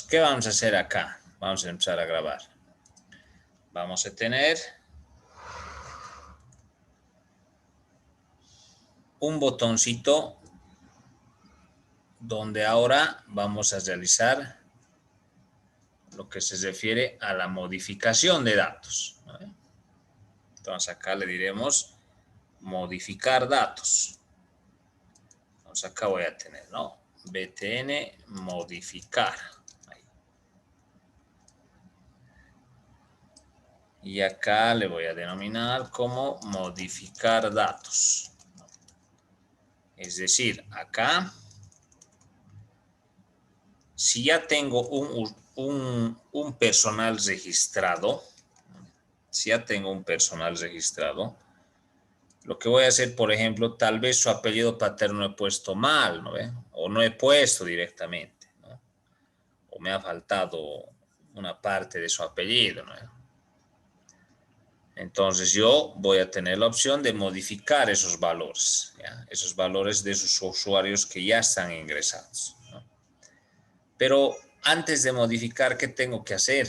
¿Qué vamos a hacer acá? Vamos a empezar a grabar. Vamos a tener un botoncito donde ahora vamos a realizar lo que se refiere a la modificación de datos. ¿Vale? Entonces acá le diremos modificar datos. Entonces acá voy a tener, ¿no? btn modificar. Ahí. Y acá le voy a denominar como modificar datos. Es decir, acá, si ya tengo un personal registrado, lo que voy a hacer, por ejemplo, tal vez su apellido paterno he puesto mal, ¿no ve? O no he puesto directamente, ¿no? O me ha faltado una parte de su apellido, ¿no? Entonces yo voy a tener la opción de modificar esos valores, ¿ya? Esos valores de sus usuarios que ya están ingresados, ¿no? Pero antes de modificar, ¿qué tengo que hacer?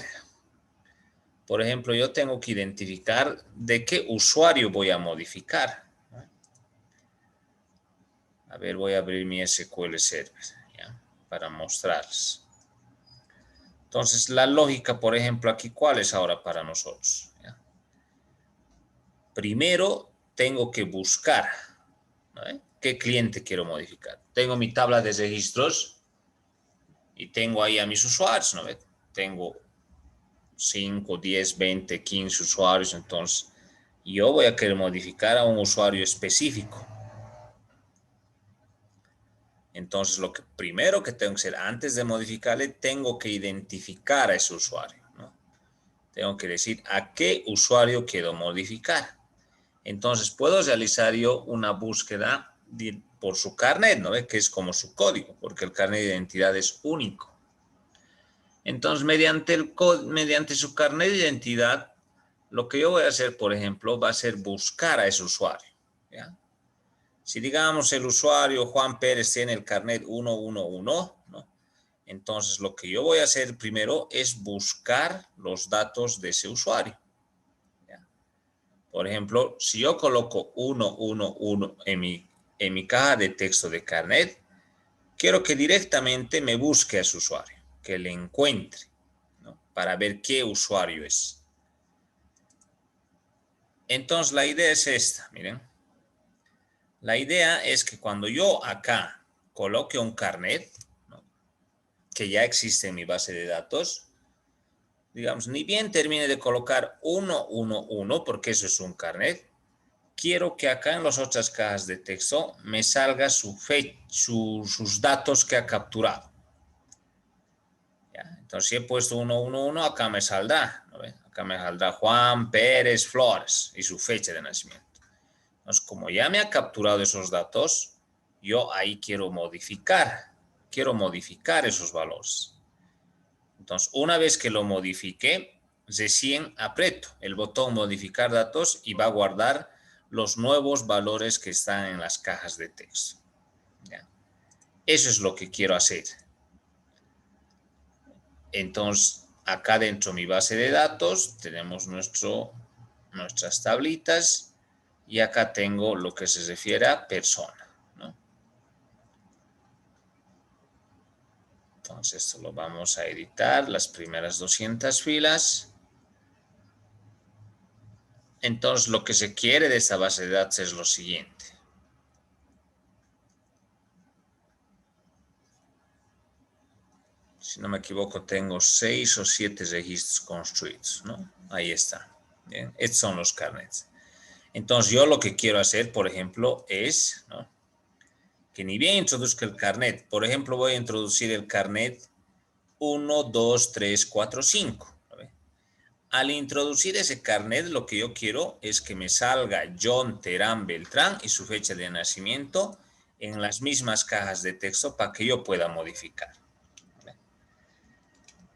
Por ejemplo, yo tengo que identificar de qué usuario voy a modificar. A ver, voy a abrir mi SQL Server, ¿ya? Para mostrarles. Entonces, la lógica, por ejemplo, aquí, ¿cuál es ahora para nosotros? ¿Ya? Primero, tengo que buscar, ¿no? ¿Qué cliente quiero modificar? Tengo mi tabla de registros y tengo ahí a mis usuarios, ¿no? Tengo 5, 10, 20, 15 usuarios, entonces yo voy a querer modificar a un usuario específico. Entonces, lo que primero que tengo que hacer antes de modificarle, tengo que identificar a ese usuario, ¿no? Tengo que decir a qué usuario quiero modificar. Entonces, puedo realizar yo una búsqueda por su carnet, ¿no? Que es como su código, porque el carnet de identidad es único. Entonces, mediante su carnet de identidad, lo que yo voy a hacer, por ejemplo, va a ser buscar a ese usuario, ¿ya? Si digamos el usuario Juan Pérez tiene el carnet 111, ¿no? Entonces lo que yo voy a hacer primero es buscar los datos de ese usuario, ¿ya? Por ejemplo, si yo coloco 111 en mi caja de texto de carnet, quiero que directamente me busque a ese usuario, que le encuentre, ¿no? Para ver qué usuario es. Entonces la idea es esta, miren. La idea es que cuando yo acá coloque un carnet, ¿no? Que ya existe en mi base de datos, digamos, ni bien termine de colocar 111, porque eso es un carnet, quiero que acá en las otras cajas de texto me salga sus datos que ha capturado. ¿Ya? Entonces, si he puesto 111, acá me saldrá, ¿no? Acá me saldrá Juan Pérez Flores y su fecha de nacimiento. Entonces, como ya me ha capturado esos datos, yo ahí quiero modificar esos valores. Entonces, una vez que lo modifique, recién aprieto el botón modificar datos y va a guardar los nuevos valores que están en las cajas de texto. ¿Ya? Eso es lo que quiero hacer. Entonces, acá dentro de mi base de datos tenemos nuestras tablitas y acá tengo lo que se refiere a persona, ¿no? Entonces, esto lo vamos a editar, las primeras 200 filas. Entonces, lo que se quiere de esta base de datos es lo siguiente. Si no me equivoco, tengo 6 o 7 registros construidos, ¿no? Ahí está. Bien, estos son los carnets. Entonces, yo lo que quiero hacer, por ejemplo, es, ¿no? Que ni bien introduzca el carnet. Por ejemplo, voy a introducir el carnet 1, 2, 3, 4, 5. Al introducir ese carnet, lo que yo quiero es que me salga John Terán Beltrán y su fecha de nacimiento en las mismas cajas de texto para que yo pueda modificar.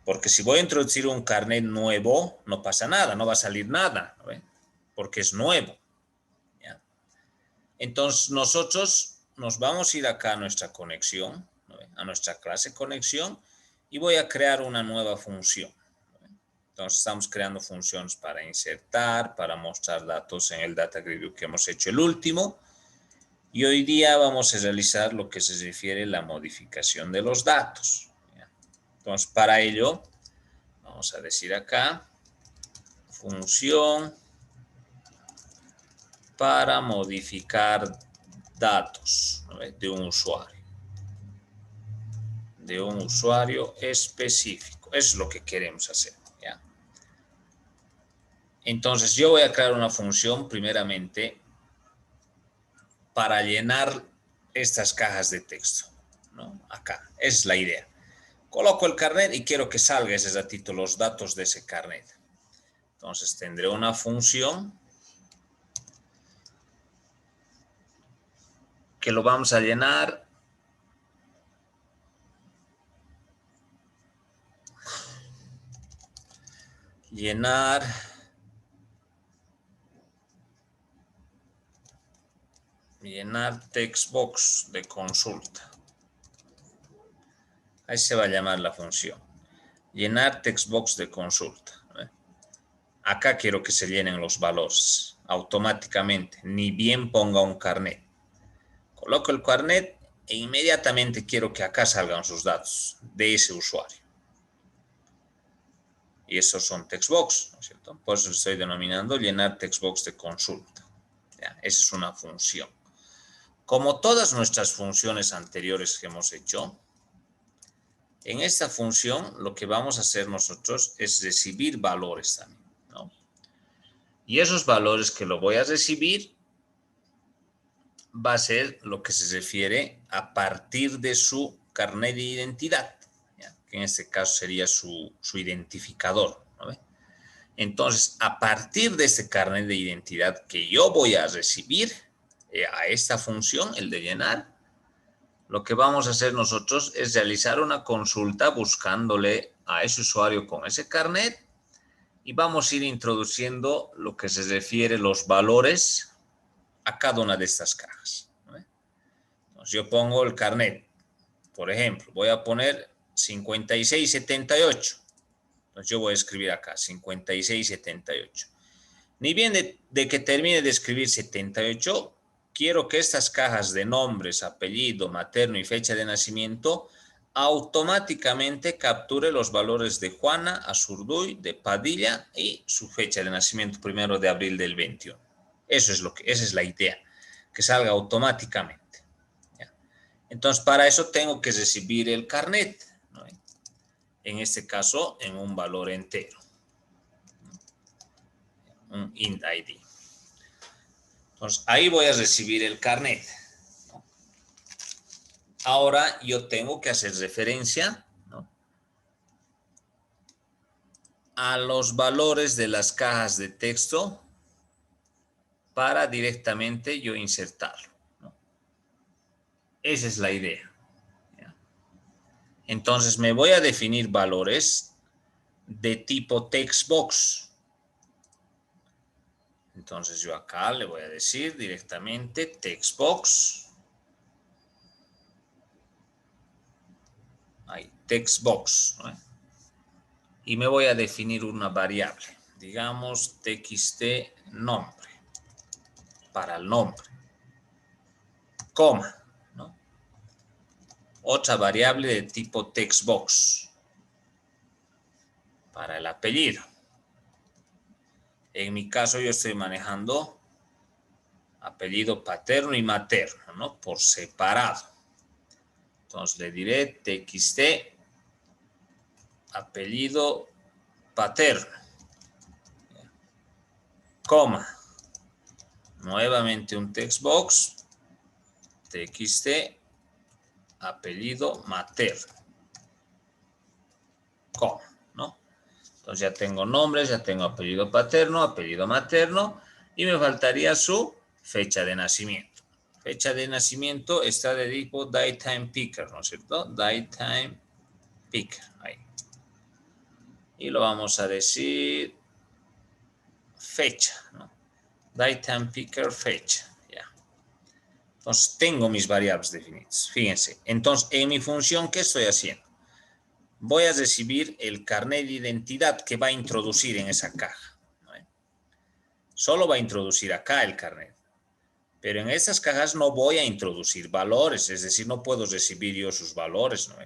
Porque si voy a introducir un carnet nuevo, no pasa nada, no va a salir nada, ¿no? Porque es nuevo. ¿Ya? Entonces, nosotros nos vamos a ir acá a nuestra conexión, ¿no? A nuestra clase conexión, y voy a crear una nueva función. Entonces estamos creando funciones para insertar, para mostrar datos en el data grid que hemos hecho el último. Y hoy día vamos a realizar lo que se refiere a la modificación de los datos. Entonces para ello vamos a decir acá función para modificar datos, ¿no? De un usuario específico. Eso es lo que queremos hacer, ¿ya? Entonces yo voy a crear una función primeramente para llenar estas cajas de texto, ¿no? Acá, esa es la idea. Coloco el carnet y quiero que salga ese ratito los datos de ese carnet. Entonces tendré una función que lo vamos a llenar textbox de consulta. Ahí se va a llamar la función. Llenar textbox de consulta. Acá quiero que se llenen los valores automáticamente, ni bien ponga un carnet. Coloco el carnet e inmediatamente quiero que acá salgan sus datos de ese usuario. Y esos son textbox, ¿no es cierto? Por eso estoy denominando llenar textbox de consulta. ¿Ya? Esa es una función. Como todas nuestras funciones anteriores que hemos hecho, en esta función lo que vamos a hacer nosotros es recibir valores también, ¿no? Y esos valores que lo voy a recibir va a ser lo que se refiere a partir de su carnet de identidad, ¿ya? Que en este caso sería su identificador, ¿no? Entonces, a partir de este carnet de identidad que yo voy a recibir a esta función, el de llenar, lo que vamos a hacer nosotros es realizar una consulta buscándole a ese usuario con ese carnet y vamos a ir introduciendo lo que se refiere los valores a cada una de estas cajas, ¿no? Entonces yo pongo el carnet, por ejemplo, voy a poner 5678. Entonces yo voy a escribir acá 5678. Ni bien de que termine de escribir 78, quiero que estas cajas de nombres, apellido, materno y fecha de nacimiento automáticamente capture los valores de Juana, Azurduy, de Padilla y su fecha de nacimiento 1 de abril del 21. Esa es la idea, que salga automáticamente. ¿Ya? Entonces, para eso tengo que recibir el carnet, ¿no? En este caso, en un valor entero. Un int ID. Entonces, ahí voy a recibir el carnet. Ahora yo tengo que hacer referencia, ¿no?, a los valores de las cajas de texto para directamente yo insertarlo, ¿no? Esa es la idea. ¿Ya? Entonces me voy a definir valores de tipo textbox. Entonces yo acá le voy a decir directamente textbox. Ahí, textbox, ¿no? Y me voy a definir una variable, digamos txt nombre, para el nombre, coma, ¿no? Otra variable de tipo textbox para el apellido. En mi caso yo estoy manejando apellido paterno y materno, ¿no?, por separado. Entonces le diré txt apellido paterno, coma, nuevamente un textbox, txt apellido materno, coma, ¿no? Entonces ya tengo nombres, ya tengo apellido paterno, apellido materno, y me faltaría su fecha de nacimiento. Fecha de nacimiento está de tipo datetime picker, ¿no es cierto? Datetime picker, ahí. Y lo vamos a decir fecha, ¿no? Datetime picker fecha, ya. Entonces tengo mis variables definidas. Fíjense, entonces en mi función, ¿qué estoy haciendo? voy a recibir el carnet de identidad que va a introducir en esa caja. ¿No? Solo va a introducir acá el carnet. Pero en estas cajas no voy a introducir valores, es decir, no puedo recibir yo sus valores. ¿No?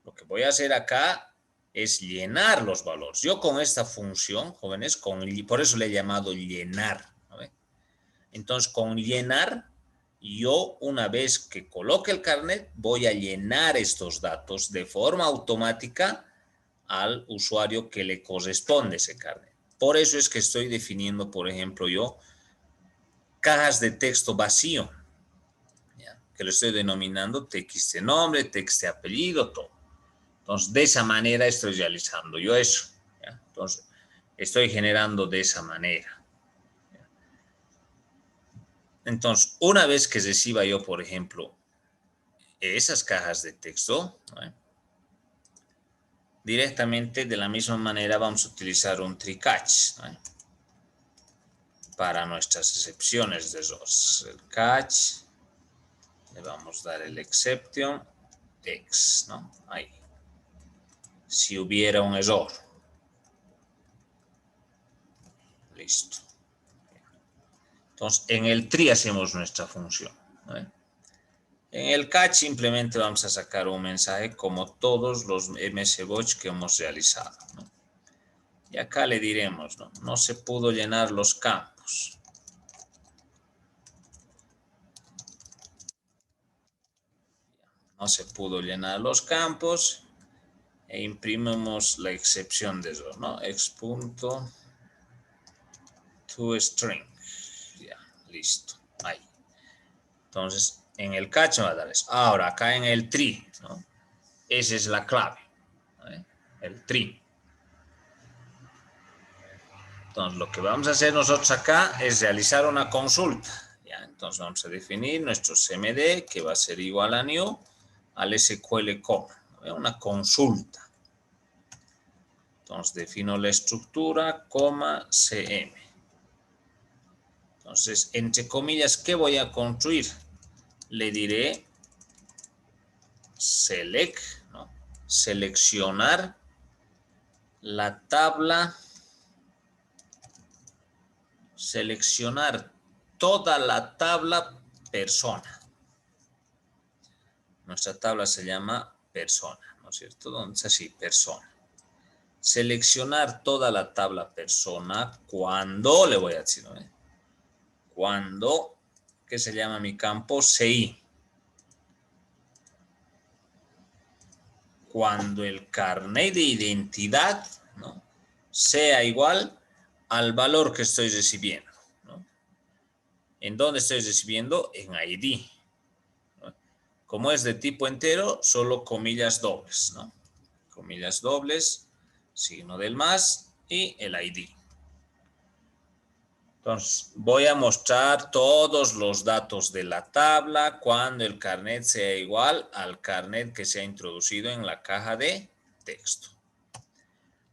Lo que voy a hacer acá es llenar los valores. Yo con esta función, jóvenes, por eso le he llamado llenar. ¿No? Entonces, con llenar, yo una vez que coloque el carnet, voy a llenar estos datos de forma automática al usuario que le corresponde ese carnet. Por eso es que estoy definiendo, por ejemplo, yo, cajas de texto vacío, ¿ya? Que lo estoy denominando text de nombre, text de apellido, todo. Entonces, de esa manera estoy realizando yo eso, ¿ya? Entonces, estoy generando de esa manera. ¿Ya? Entonces, una vez que reciba yo, por ejemplo, esas cajas de texto, ¿no? Directamente de la misma manera vamos a utilizar un try catch, ¿no? Para nuestras excepciones de errores. El catch, le vamos a dar el exception text, ¿no? Ahí. Si hubiera un error. Listo. Entonces, en el try hacemos nuestra función, ¿no? En el catch simplemente vamos a sacar un mensaje como todos los MSBotch que hemos realizado, ¿no? Y acá le diremos, ¿no? No se pudo llenar los campos. No se pudo llenar los campos e imprimimos la excepción de eso, ¿no? X.toString. Ya, listo. Ahí. Entonces, en el catch me va a dar eso. Ahora, acá en el try, ¿no? Esa es la clave, ¿no? El try. Entonces, lo que vamos a hacer nosotros acá es realizar una consulta. ¿Ya? Entonces, vamos a definir nuestro CMD, que va a ser igual a new, al SQL coma. Una consulta. Entonces, defino la estructura, coma, CM. Entonces, entre comillas, ¿qué voy a construir? Le diré select, ¿no? Seleccionar la tabla, seleccionar toda la tabla persona. Nuestra tabla se llama persona, ¿no es cierto? ¿Dónde es así? Persona. Seleccionar toda la tabla persona cuando, le voy a decir, ¿no? Cuando, ¿qué se llama mi campo? CI. Cuando el carnet de identidad, ¿no? Sea igual al valor que estoy recibiendo, ¿no? ¿En dónde estoy recibiendo? En ID. ¿No? Como es de tipo entero, solo comillas dobles, ¿no? Comillas dobles, signo del más y el ID. Entonces, voy a mostrar todos los datos de la tabla cuando el carnet sea igual al carnet que se ha introducido en la caja de texto.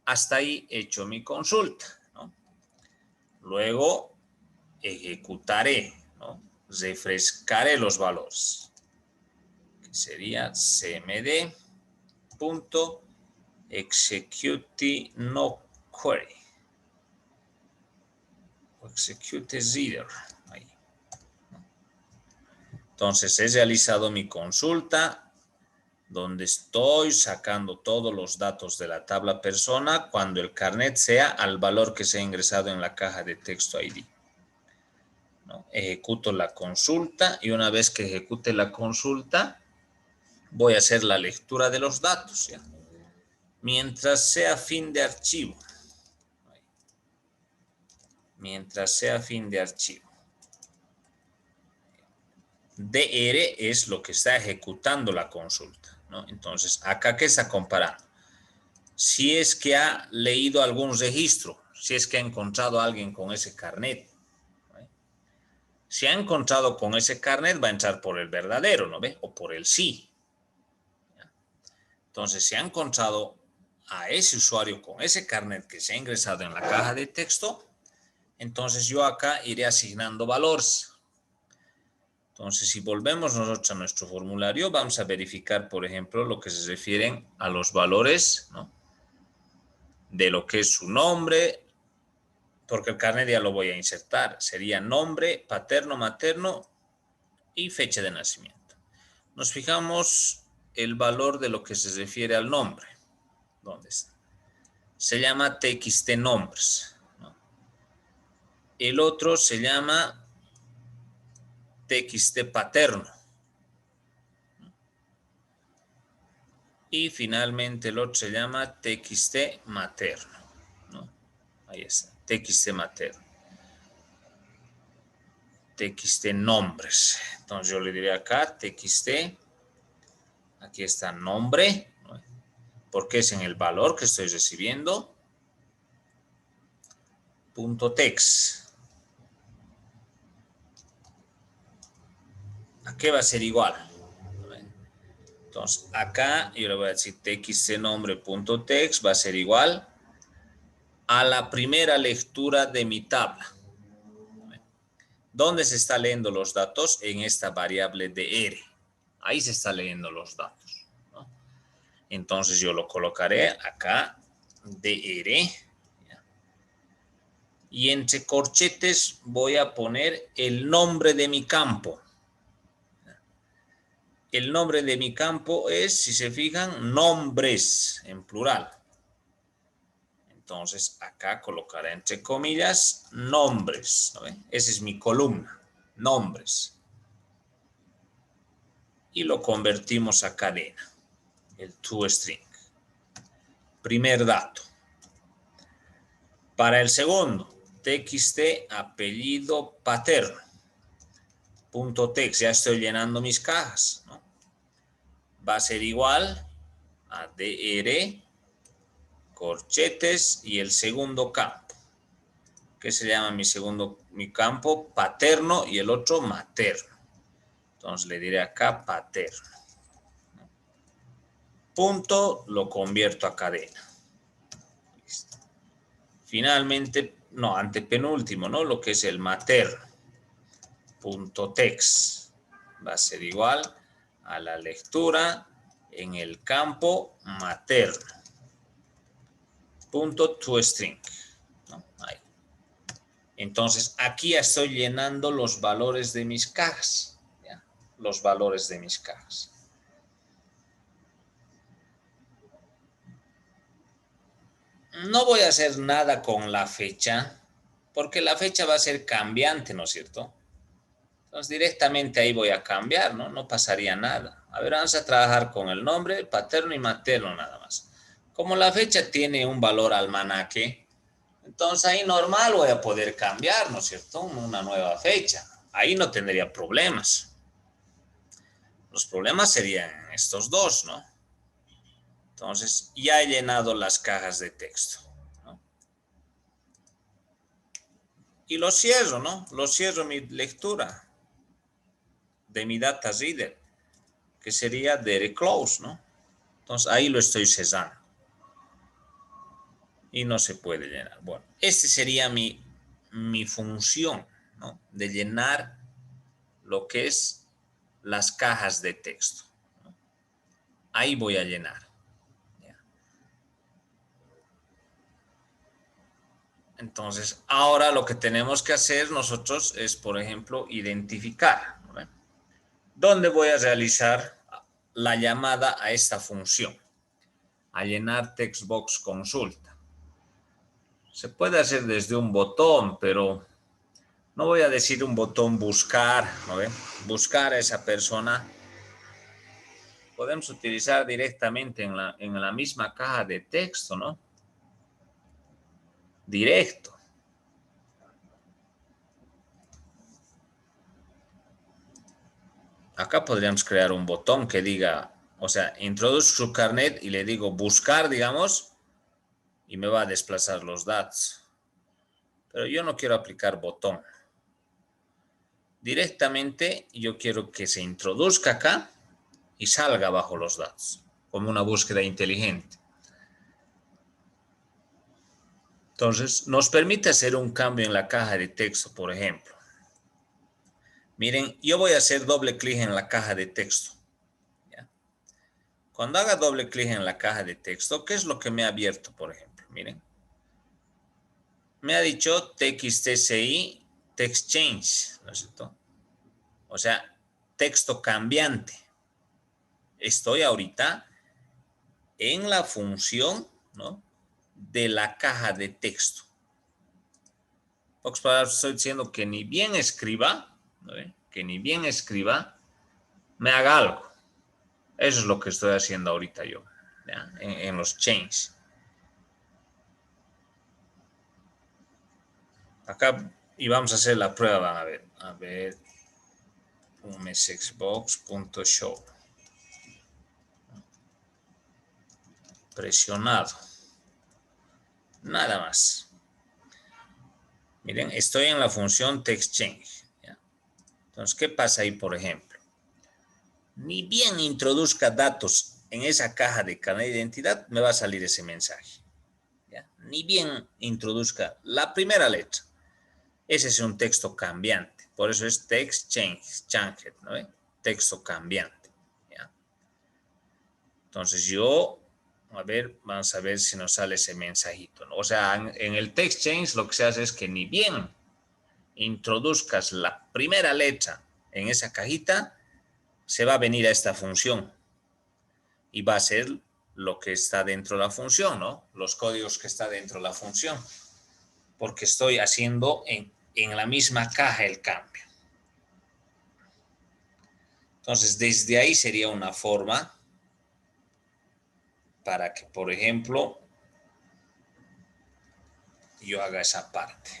Hasta ahí he hecho mi consulta, ¿no? Luego ejecutaré, ¿no? Refrescaré los valores, que sería cmd.execute.noQuery. Execute reader. Ahí. Entonces he realizado mi consulta donde estoy sacando todos los datos de la tabla persona cuando el carnet sea al valor que se ha ingresado en la caja de texto ID. ¿No? Ejecuto la consulta y una vez que ejecute la consulta voy a hacer la lectura de los datos, ¿ya? Mientras sea fin de archivo. Mientras sea fin de archivo. DR es lo que está ejecutando la consulta, ¿no? Entonces, acá, ¿qué está comparando? Si es que ha leído algún registro, si es que ha encontrado a alguien con ese carnet. ¿No? Si ha encontrado con ese carnet, va a entrar por el verdadero, ¿no ve? O por el sí. ¿Ya? Entonces, si ha encontrado a ese usuario con ese carnet que se ha ingresado en la caja de texto, entonces yo acá iré asignando valores. Entonces, si volvemos nosotros a nuestro formulario, vamos a verificar, por ejemplo, lo que se refieren a los valores, ¿no?, de lo que es su nombre, porque el carnet ya lo voy a insertar. Sería nombre, paterno, materno y fecha de nacimiento. Nos fijamos el valor de lo que se refiere al nombre. ¿Dónde está? Se llama TXT nombres, ¿no? El otro se llama TXT paterno. Y finalmente el otro se llama TXT materno, ¿no? Ahí está, TXT materno. TXT nombres. Entonces yo le diré acá TXT. Aquí está nombre, ¿no?, porque es en el valor que estoy recibiendo. Punto text. ¿A qué va a ser igual? Entonces acá yo le voy a decir TXT nombre.text va a ser igual a la primera lectura de mi tabla. ¿Dónde se está leyendo los datos? En esta variable de R. Ahí se está leyendo los datos, ¿no? Entonces yo lo colocaré acá, DR. Y entre corchetes voy a poner el nombre de mi campo. El nombre de mi campo es, si se fijan, nombres en plural. Entonces acá colocaré entre comillas nombres, ¿no? Esa es mi columna, nombres. Y lo convertimos a cadena, el toString. Primer dato. Para el segundo, TXT apellido paterno. Punto text, ya estoy llenando mis cajas, ¿no? Va a ser igual a DR, corchetes y el segundo campo. ¿Qué se llama mi campo? Paterno y el otro materno. Entonces le diré acá paterno. Punto, lo convierto a cadena. Listo. Finalmente, no, antepenúltimo, ¿no? Lo que es el materno. Punto text va a ser igual a la lectura en el campo materno. Punto toString, ¿no? Ahí. Entonces, aquí estoy llenando los valores de mis cajas, ¿ya? Los valores de mis cajas. No voy a hacer nada con la fecha, porque la fecha va a ser cambiante, ¿no es cierto? Entonces, directamente ahí voy a cambiar, ¿no? No pasaría nada. A ver, vamos a trabajar con el nombre, paterno y materno nada más. Como la fecha tiene un valor almanaque, entonces ahí normal voy a poder cambiar, ¿no es cierto? Una nueva fecha. Ahí no tendría problemas. Los problemas serían estos dos, ¿no? Entonces, ya he llenado las cajas de texto, ¿no? Y lo cierro, ¿no? Lo cierro mi lectura de mi data reader, que sería DR close, ¿no? Entonces, ahí lo estoy cerrando. Y no se puede llenar. Bueno, este sería mi función, ¿no?, de llenar lo que es las cajas de texto, ¿no? Ahí voy a llenar. Entonces, ahora lo que tenemos que hacer nosotros es, por ejemplo, identificar, ¿no?, dónde voy a realizar la llamada a esta función, a llenar textbox consulta. Se puede hacer desde un botón, pero no voy a decir un botón buscar, ¿no ven? Buscar a esa persona. Podemos utilizar directamente en la misma caja de texto, ¿no? Directo. Acá podríamos crear un botón que diga, o sea, introduzco su carnet y le digo buscar, digamos, y me va a desplazar los datos. Pero yo no quiero aplicar botón. Directamente yo quiero que se introduzca acá y salga bajo los datos, como una búsqueda inteligente. Entonces, nos permite hacer un cambio en la caja de texto, por ejemplo. Miren, yo voy a hacer doble clic en la caja de texto. ¿Ya? Cuando haga doble clic en la caja de texto, ¿qué es lo que me ha abierto, por ejemplo? Miren. Me ha dicho TXTCI Text Change, ¿no es cierto? O sea, texto cambiante. Estoy ahorita en la función, ¿no?, de la caja de texto. Estoy diciendo que ni bien escriba, ¿no?, que ni bien escriba, me haga algo. Eso es lo que estoy haciendo ahorita yo, ¿ya? En los chains. Acá, y vamos a hacer la prueba, van a ver. A ver, un msxbox.show. Presionado. Nada más. Miren, estoy en la función TextChange. ¿Ya? Entonces, ¿qué pasa ahí, por ejemplo? Ni bien introduzca datos en esa caja de carnet de identidad, me va a salir ese mensaje. ¿Ya? Ni bien introduzca la primera letra. Ese es un texto cambiante. Por eso es TextChange, ¿no? Texto cambiante. ¿Ya? Entonces yo, a ver, vamos a ver si nos sale ese mensajito, ¿no? O sea, en el TextChange lo que se hace es que ni bien introduzcas la primera letra en esa cajita, se va a venir a esta función y va a ser lo que está dentro de la función, ¿no? Los códigos que está dentro de la función, porque estoy haciendo en la misma caja el cambio. Entonces, desde ahí sería una forma para que, por ejemplo, yo haga esa parte.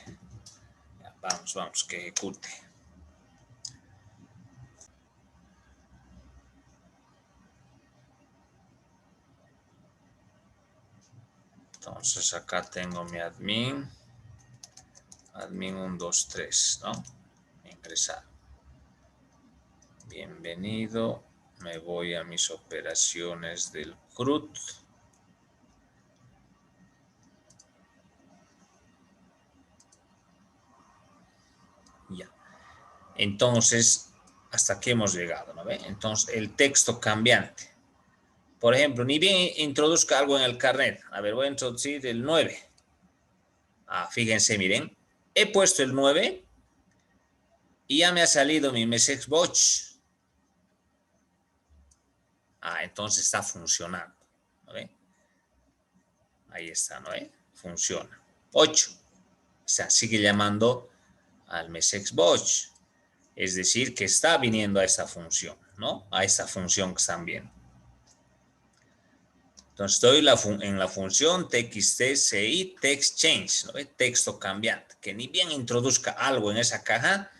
Ya, vamos, que ejecute. Entonces, acá tengo mi admin 123, ¿no? Ingresar. Bienvenido. Me voy a mis operaciones del CRUD. Ya. Entonces, hasta aquí hemos llegado, ¿no ve? Entonces, el texto cambiante. Por ejemplo, ni bien introduzca algo en el carnet. A ver, voy a introducir el 9. Fíjense, miren. He puesto el 9 y ya me ha salido mi msxbox. Entonces está funcionando, ¿no ve? Ahí está, ¿no ve? Funciona. 8. O sea, sigue llamando al msxbox. Es decir, que está viniendo a esta función, ¿no? A esta función que están viendo. Entonces estoy en la función TXTCI TextChange, ¿no? Texto cambiante, que ni bien introduzca algo en esa caja,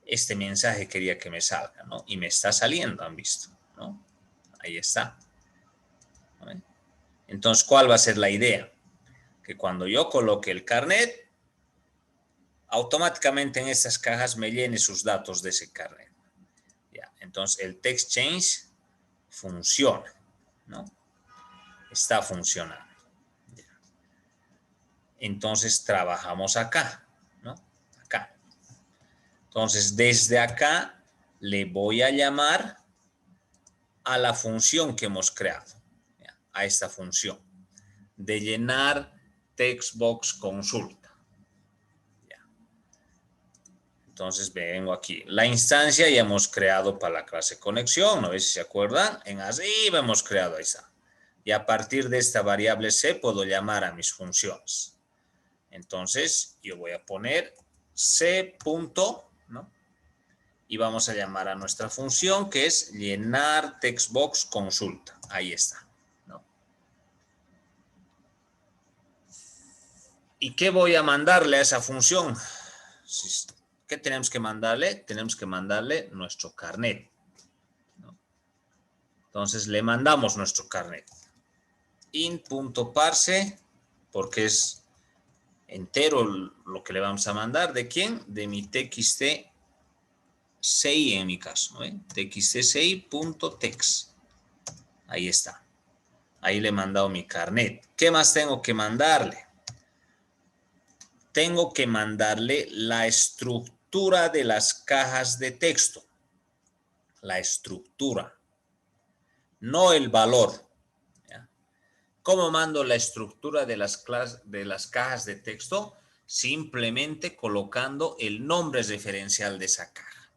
este mensaje quería que me salga, ¿no? Y me está saliendo, han visto, ¿no? Ahí está. ¿No? Entonces, ¿cuál va a ser la idea? Que cuando yo coloque el carnet, automáticamente en estas cajas me llene sus datos de ese carnet. Ya, entonces el TextChange funciona, ¿no? Está funcionando. Entonces trabajamos acá, ¿no? Acá. Entonces desde acá le voy a llamar a la función que hemos creado, ¿ya? A esta función de llenar textbox consulta. ¿Ya? Entonces vengo aquí. La instancia ya hemos creado para la clase conexión, ¿no? Si se acuerdan, en arriba hemos creado esa. Y a partir de esta variable C puedo llamar a mis funciones. Entonces, yo voy a poner C punto, ¿no? Y vamos a llamar a nuestra función que es llenar textbox consulta. Ahí está, ¿no? ¿Y qué voy a mandarle a esa función? ¿Qué tenemos que mandarle? Tenemos que mandarle nuestro carnet, ¿no? Entonces, le mandamos nuestro carnet. int.parse, porque es entero lo que le vamos a mandar. ¿De quién? De mi TXT CI en mi caso, ¿no? txtci.text. Ahí está. Ahí le he mandado mi carnet. ¿Qué más tengo que mandarle? Tengo que mandarle la estructura estructura de las cajas de texto. La estructura, no el valor. ¿Ya? ¿Cómo mando la estructura de las cajas de texto? Simplemente colocando el nombre referencial de esa caja.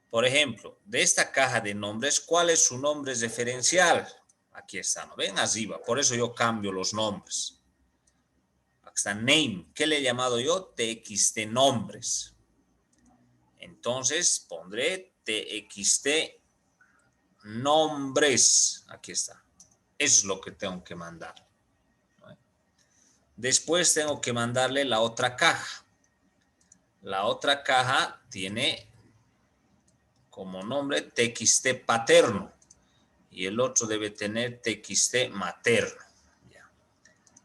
Por ejemplo, de esta caja de nombres, ¿cuál es su nombre referencial? Aquí está, ¿no ven? Arriba. Por eso yo cambio los nombres. Aquí está name. ¿Qué le he llamado yo? TXT nombres. Entonces pondré TXT nombres. Aquí está. Es lo que tengo que mandar. Después tengo que mandarle la otra caja. La otra caja tiene como nombre TXT paterno. Y el otro debe tener TXT materno. Ya.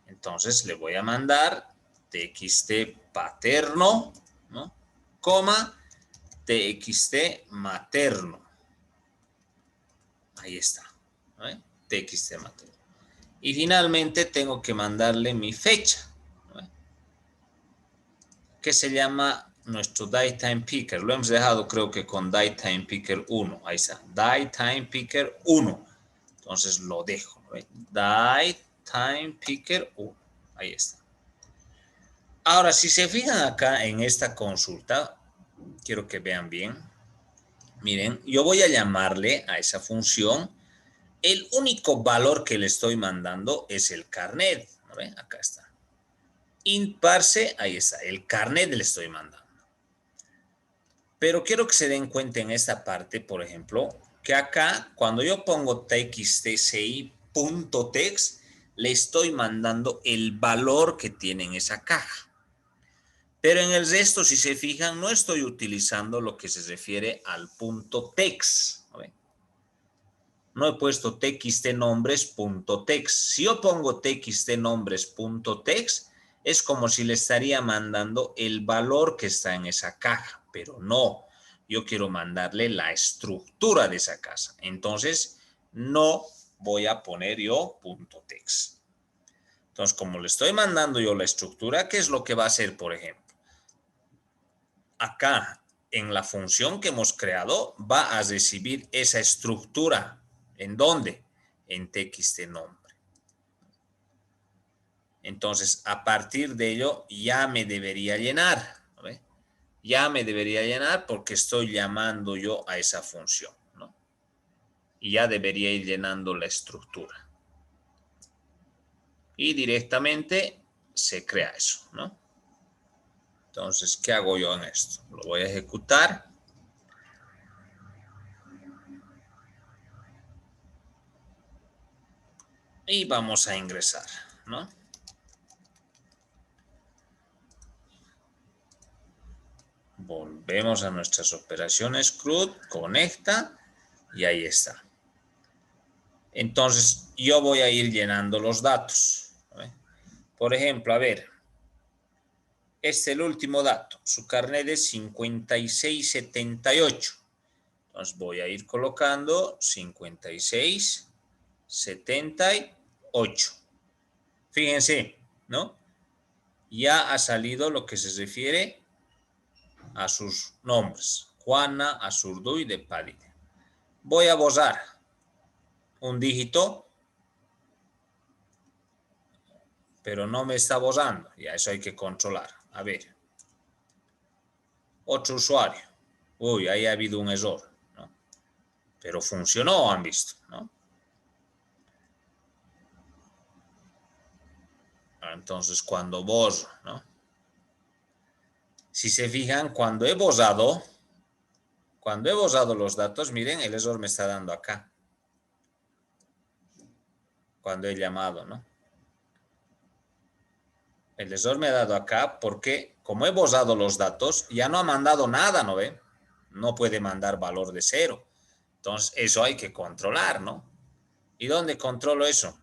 Entonces le voy a mandar TXT paterno, ¿no? Coma, TXT materno. Ahí está. ¿No? TXT materno. Y finalmente tengo que mandarle mi fecha, ¿no? Que se llama nuestro DateTime Picker. Lo hemos dejado creo que con DateTime Picker 1. Ahí está. DateTime Picker 1. Entonces lo dejo. ¿No? DateTime Picker 1. Ahí está. Ahora, si se fijan acá en esta consulta, quiero que vean bien. Miren, yo voy a llamarle a esa función. El único valor que le estoy mandando es el carnet. ¿No ven? Acá está. Int parse, ahí está. El carnet le estoy mandando. Pero quiero que se den cuenta en esta parte, por ejemplo, que acá, cuando yo pongo txtci.text, le estoy mandando el valor que tiene en esa caja. Pero en el resto, si se fijan, no estoy utilizando lo que se refiere al punto text. No he puesto txtnombres.text. Si yo pongo txtnombres.text, es como si le estaría mandando el valor que está en esa caja, pero no. Yo quiero mandarle la estructura de esa caja. Entonces, no voy a poner yo .text. Entonces, como le estoy mandando yo la estructura, ¿qué es lo que va a hacer, por ejemplo? Acá, en la función que hemos creado, va a recibir esa estructura. ¿En dónde? En txtnombre. Entonces, a partir de ello, ya me debería llenar. ¿No? Ya me debería llenar porque estoy llamando yo a esa función, ¿no? Y ya debería ir llenando la estructura. Y directamente se crea eso, ¿no? Entonces, ¿qué hago yo en esto? Lo voy a ejecutar. Y vamos a ingresar, ¿no? Volvemos a nuestras operaciones CRUD, conecta y ahí está. Entonces, yo voy a ir llenando los datos. Por ejemplo, a ver, este es el último dato. Su carnet es 5678. Entonces, voy a ir colocando 5678. Fíjense, ¿no? Ya ha salido lo que se refiere a sus nombres. Juana, Azurduy, de Padilla. Voy a borrar un dígito, pero no me está borrando. Ya eso hay que controlar. A ver. Otro usuario. Uy, ahí ha habido un error, ¿no? Pero funcionó, han visto, ¿no? Entonces, cuando borro, ¿no? Si se fijan, cuando he borrado los datos, miren, el error me está dando acá. Cuando he llamado, ¿no? El error me ha dado acá porque, como he borrado los datos, ya no ha mandado nada, ¿no ven? No puede mandar valor de 0. Entonces, eso hay que controlar, ¿no? ¿Y dónde controlo eso?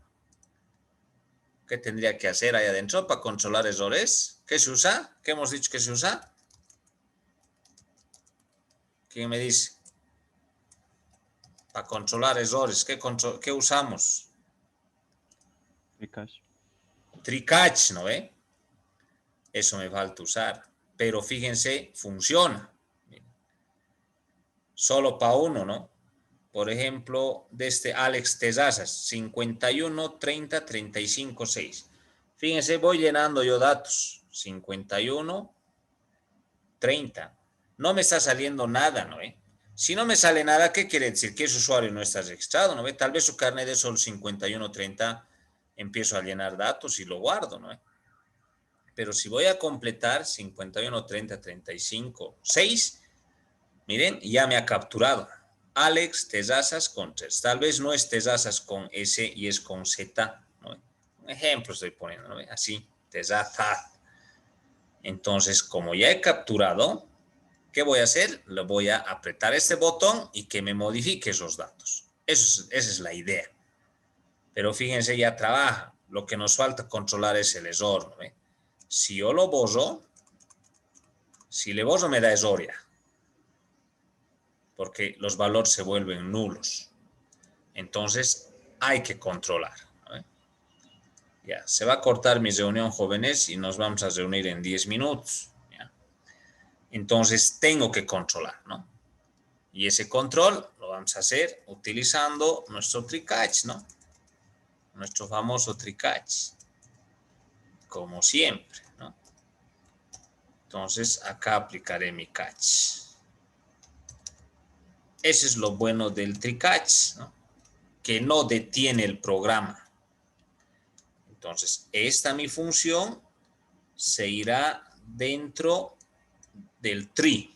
¿Qué tendría que hacer ahí adentro para controlar errores? ¿Qué se usa? ¿Qué hemos dicho que se usa? ¿Quién me dice? Para controlar errores, ¿qué usamos? Tricatch. Tricatch, ¿no ve? Eso me falta usar. pero fíjense, funciona. Solo para uno, ¿no? Por ejemplo, de este Alex Tezazas, 51, 30, 35, 6. Fíjense, voy llenando yo datos. 51, 30. No me está saliendo nada, ¿no? Si no me sale nada, ¿qué quiere decir? Que ese usuario no está registrado, ¿no? Tal vez su carnet de sol 51, 30, empiezo a llenar datos y lo guardo, ¿no? Pero si voy a completar 51, 30, 35, 6, miren, ya me ha capturado. Alex Tezazas Contres. Tal vez no es Tezazas con S y es con Z, ¿no? Un ejemplo estoy poniendo, ¿no? Así, Tezazas. Entonces, como ya he capturado, ¿qué voy a hacer? Le voy a apretar este botón y que me modifique esos datos. Esa es la idea. Pero fíjense, ya trabaja. Lo que nos falta controlar es el error, ¿no? Si yo lo borro, si le borro me da error ya, porque los valores se vuelven nulos. Entonces, hay que controlar, ¿no? Ya, se va a cortar mi reunión, jóvenes, y nos vamos a reunir en 10 minutos. ¿Ya? Entonces, tengo que controlar, ¿no? Y ese control lo vamos a hacer utilizando nuestro TreeCatch, ¿no? Nuestro famoso TreeCatch, como siempre, ¿no? Entonces, acá aplicaré mi catch. Ese es lo bueno del TreeCatch, ¿no? Que no detiene el programa. Entonces, esta mi función se irá dentro del tree.